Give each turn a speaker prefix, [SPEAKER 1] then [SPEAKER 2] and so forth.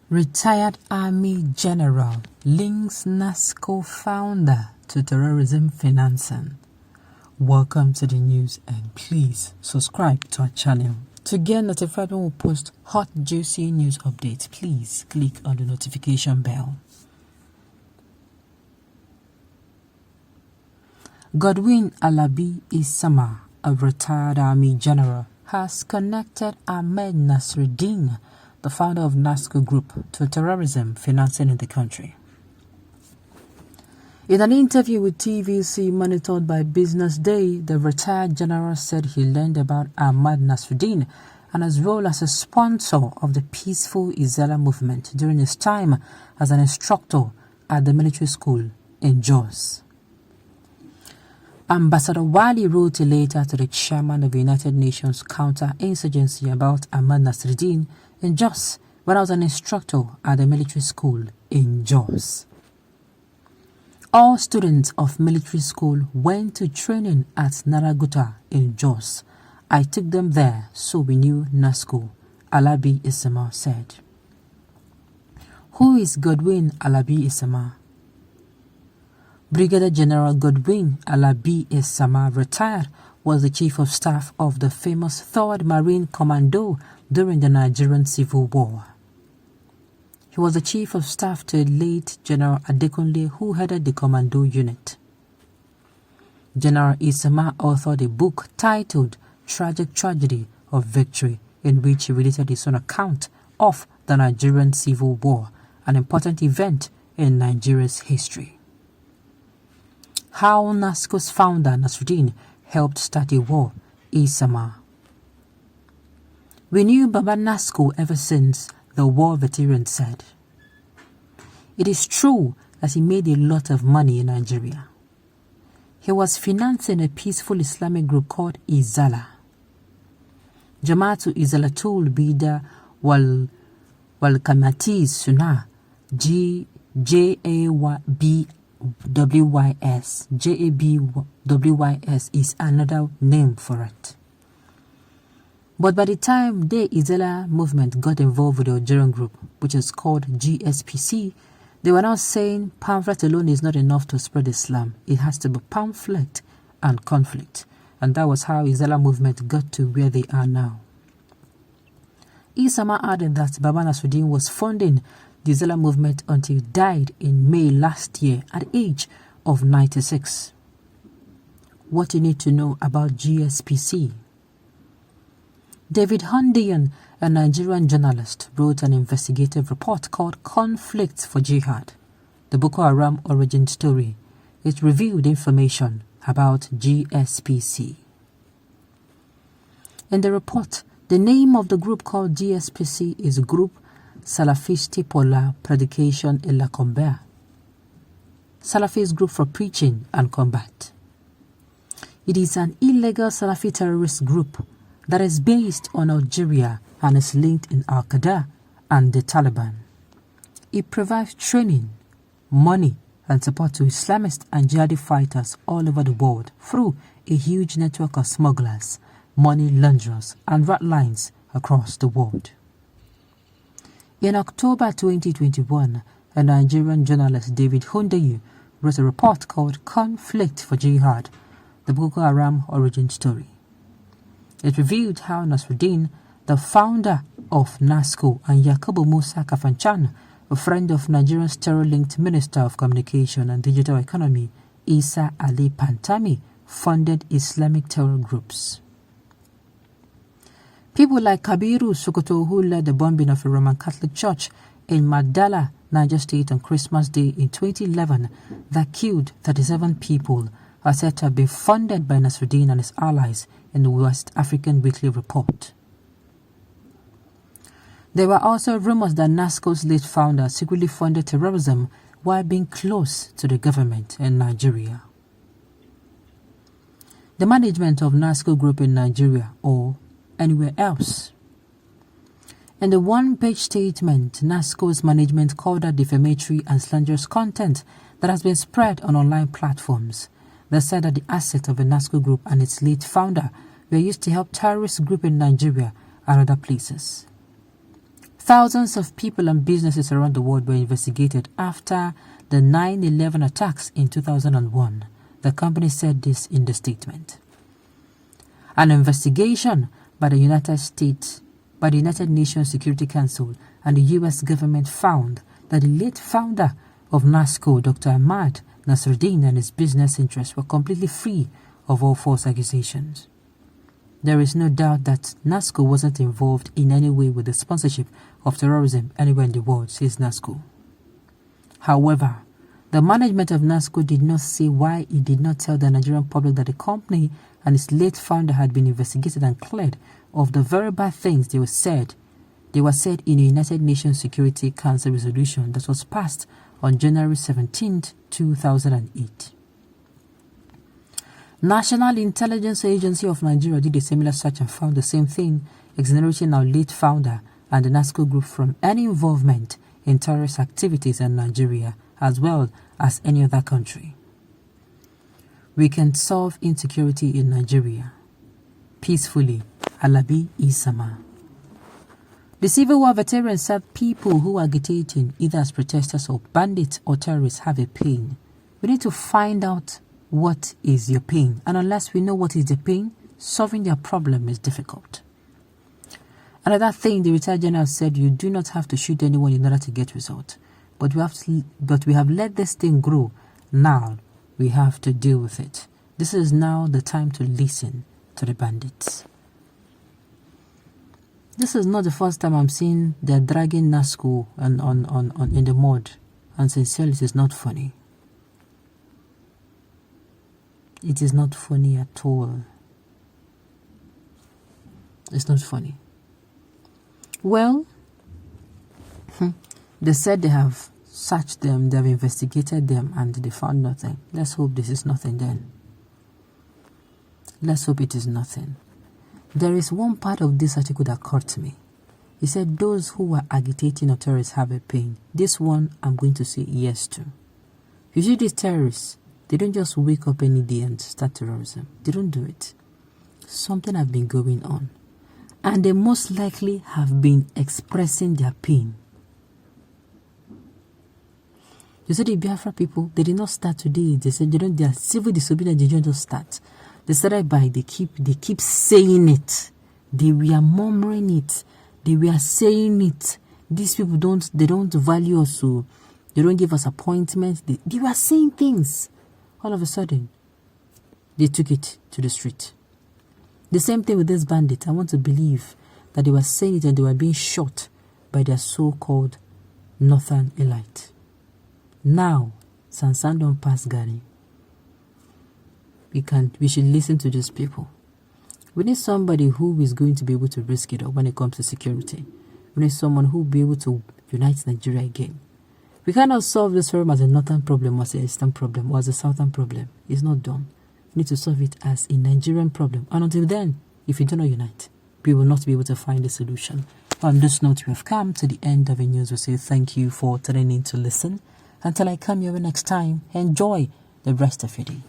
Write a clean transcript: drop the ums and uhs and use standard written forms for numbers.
[SPEAKER 1] Retired Army General links Nasco founder to terrorism financing. Welcome to the news and please subscribe to our channel. To get notified when we post hot, juicy news updates, please click on the notification bell. Godwin Alabi Isama, a retired Army General, has connected Ahmed Nasruddin, the founder of Nasco Group, to terrorism financing in the country. In an interview with TVC monitored by Business Day, the retired general said he learned about Ahmad Nasruddin and his role as a sponsor of the peaceful Izala movement during his time as an instructor at the military school in Jos. Ambassador Wali wrote a letter to the chairman of the United Nations counter-insurgency about Ahmad Nasruddin in Jos when I was an instructor at the military school in Jos. All students of military school went to training at Naraguta in Jos. I took them there, so we knew Nasco, Alabi Isama said. Who is Godwin Alabi Isama? Brigadier General Godwin Alabi Isama, retired, was the chief of staff of the famous 3rd Marine Commando during the Nigerian Civil War. He was the chief of staff to late General Adekunle, who headed the commando unit. General Isama authored a book titled Tragic Tragedy of Victory, in which he related his own account of the Nigerian Civil War, an important event in Nigeria's history. How Nasco's founder Nasruddin helped start a war, Isama. We knew Baba Nasco ever since, the war veteran said. It is true that he made a lot of money in Nigeria. He was financing a peaceful Islamic group called Izala. Jama'atu Izalatul Bida wal Kamati Sunnah, JABWYS is another name for it. But by the time the Izala movement got involved with the Algerian group, which is called GSPC, they were now saying pamphlet alone is not enough to spread Islam. It has to be pamphlet and conflict. And that was how Izala movement got to where they are now. Isama added that Baba Nasruddin was funding the Izala movement until he died in May last year at the age of 96. What you need to know about GSPC. David Hundian, a Nigerian journalist, wrote an investigative report called Conflicts for Jihad, the Boko Haram origin story. It revealed information about GSPC. In the report, the name of the group called GSPC is Group Salafisti pour la Prédication et la Combat, Salafist group for preaching and combat. It is an illegal Salafi terrorist group that is based on Algeria and is linked in Al-Qaeda and the Taliban. It provides training, money, and support to Islamist and jihadi fighters all over the world through a huge network of smugglers, money launderers, and rat lines across the world. In October 2021, a Nigerian journalist, David Hundayu, wrote a report called Conflict for Jihad, the Boko Haram origin story. It revealed how Nasruddin, the founder of Nasco, and Yakubu Musa Kafanchan, a friend of Nigeria's terror-linked Minister of Communication and Digital Economy, Isa Ali Pantami, funded Islamic terror groups. People like Kabiru Sokoto, who led the bombing of a Roman Catholic church in Madala, Niger State on Christmas Day in 2011 that killed 37 people, are said to have been funded by Nasruddin and his allies in the West African Weekly Report. There were also rumors that Nasco's late founder secretly funded terrorism while being close to the government in Nigeria. The management of Nasco Group in Nigeria or anywhere else. In the one-page statement, Nasco's management called out defamatory and slanderous content that has been spread on online platforms. They said that the assets of the Nasco Group and its late founder were used to help terrorist groups in Nigeria and other places. Thousands of people and businesses around the world were investigated after the 9/11 attacks in 2001. The company said this in the statement. An investigation by the United Nations Security Council and the U.S. government found that the late founder of Nasco, Dr. Ť3瑚Ř0Ř1ŠM, and his business interests were completely free of all false accusations. There is no doubt that Nasco wasn't involved in any way with the sponsorship of terrorism anywhere in the world, says Nasco. However, the management of Nasco did not say why it did not tell the Nigerian public that the company and its late founder had been investigated and cleared of the very bad things they were said in a United Nations Security Council resolution that was passed on January 17, 2008. National Intelligence Agency of Nigeria did a similar search and found the same thing, exonerating our late founder and the Nasco group from any involvement in terrorist activities in Nigeria as well as any other country. We can solve insecurity in Nigeria peacefully. Alabi Isama. The Civil War veteran said people who are agitating either as protesters or bandits or terrorists have a pain. We need to find out what is your pain, and unless we know what is the pain, solving their problem is difficult. Another thing, the retired general said, you do not have to shoot anyone in order to get results, but we have let this thing grow. Now we have to deal with it. This is now the time to listen to the bandits. This is not the first time I'm seeing they're dragging Nasco in the mud, and sincerely, it is not funny. It is not funny at all. It's not funny. Well, they said they have searched them, they have investigated them, and they found nothing. Let's hope this is nothing then. Let's hope it is nothing. There is one part of this article that caught me. He said those who were agitating or terrorists have a pain. This one I'm going to say yes to. You see, these terrorists, they don't just wake up any day and start terrorism. They don't do it. Something has been going on. And they most likely have been expressing their pain. You see, the Biafra people, they did not start today. They said they are civil disobedience, they don't just start. They started by, they keep saying it. They were murmuring it. They were saying it. These people don't value us, so they don't give us appointments. They were saying things. All of a sudden, they took it to the street. The same thing with this bandit. I want to believe that they were saying it and they were being shot by their so-called Northern elite. Now, Sansan don't pass Gani. We should listen to these people. We need somebody who is going to be able to risk it up when it comes to security. We need someone who will be able to unite Nigeria again. We cannot solve this problem as a northern problem, or as an eastern problem, or as a southern problem. It's not done. We need to solve it as a Nigerian problem. And until then, if we do not unite, we will not be able to find a solution. On this note, we have come to the end of the news. We say thank you for tuning in to listen. Until I come here next time, enjoy the rest of your day.